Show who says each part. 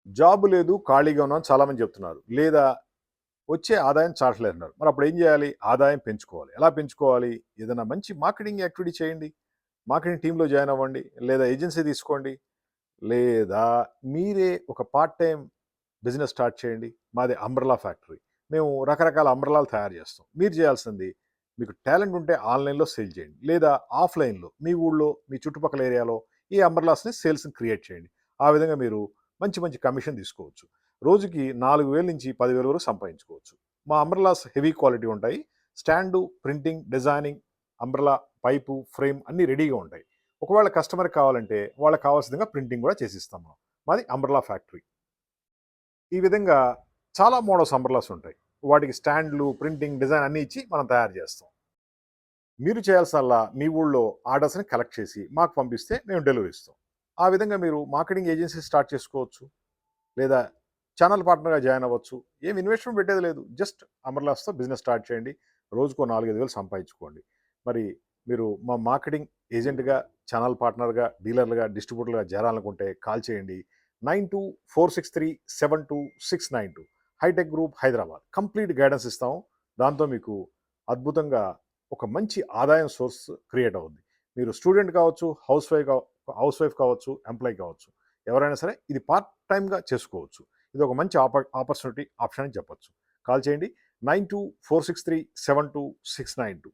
Speaker 1: Job లేదు, ఖాళీగా ఉన్నాం చాలామంది చెప్తున్నారు. లేదా వచ్చే ఆదాయం చాటలేదన్నారు. మరి అప్పుడు ఏం చేయాలి? ఆదాయం పెంచుకోవాలి. ఎలా పెంచుకోవాలి? ఏదైనా మంచి మార్కెటింగ్ యాక్టివిటీ చేయండి. మార్కెటింగ్ టీమ్‌లో జాయిన్ అవ్వండి. లేదా ఏజెన్సీ తీసుకోండి. లేదా మీరే ఒక పార్ట్ టైమ్ బిజినెస్ స్టార్ట్ చేయండి. మాది అంబ్రెల్లా ఫ్యాక్టరీ. మేము రకరకాల అంబ్రెల్లాలు తయారు చేస్తాం. మీరు చేయాల్సింది మీకు టాలెంట్ ఉంటే ఆన్‌లైన్‌లో సేల్ చేయండి. లేదా ఆఫ్‌లైన్‌లో మీ ఊళ్ళో, మీ చుట్టుపక్కల ఏరియాలో ఈ అంబ్రెల్లాస్‌ని సేల్స్‌ని క్రియేట్ చేయండి. ఆ విధంగా మీరు మంచి మంచి కమిషన్ తీసుకోవచ్చు. రోజుకి 4000 నుంచి 10,000 వరకు సంపాదించుకోవచ్చు. మా అంబ్రెల్లాస్ హెవీ క్వాలిటీ ఉంటాయి. Stand, printing, designing, umbrella pipe, frame అన్నీ రెడీగా ఉంటాయి. ఒకవేళ కస్టమర్‌కి కావాలంటే వాళ్ళకి కావాల్సిన విధంగా ప్రింటింగ్ కూడా చేసిస్తాం మనం. మాది అంబ్రెల్లా ఫ్యాక్టరీ. ఈ విధంగా చాలా మోడల్స్ అంబ్రెల్లాస్ ఉంటాయి. వాటికి స్టాండ్‌లు, ప్రింటింగ్, డిజైన్ అన్నీ ఇచ్చి మనం తయారు చేస్తాం. మీరు చేయాల్సిందల్లా మీ ఊళ్ళో ఆర్డర్స్‌ని కలెక్ట్ చేసి మాకు పంపిస్తే మేము డెలివరీ ఇస్తాం. ఆ విధంగా మీరు మార్కెటింగ్ ఏజెన్సీ స్టార్ట్ చేసుకోవచ్చు. లేదా ఛానల్ పార్ట్నర్‌గా జాయిన్ అవ్వచ్చు. ఏమి ఇన్వెస్ట్‌మెంట్ పెట్టేది లేదు. జస్ట్ అంబ్రెల్లాస్‌తో బిజినెస్ స్టార్ట్ చేయండి. రోజుకో 4, 5 వేలు సంపాదించుకోండి. మరి మీరు మా మార్కెటింగ్ ఏజెంట్‌గా, ఛానల్ పార్ట్నర్‌గా, డీలర్‌లుగా, డిస్ట్రిబ్యూటర్‌గా చేరాలనుకుంటే కాల్ చేయండి. 9246372692 Hitech group Hyderabad. Complete guidance ఇస్తాం. దాంతో మీకు అద్భుతంగా ఒక మంచి ఆదాయం సోర్స్ క్రియేట్ అవుద్ది. మీరు స్టూడెంట్ కావచ్చు, హౌస్ వైఫ్ కావచ్చు, ఎంప్లాయీ కావచ్చు. ఎవరైనా సరే ఇది పార్ట్ టైమ్‌గా చేసుకోవచ్చు. ఇది ఒక మంచి ఆపర్చునిటీ ఆప్షన్ అని చెప్పొచ్చు. కాల్ చేయండి 9246372692.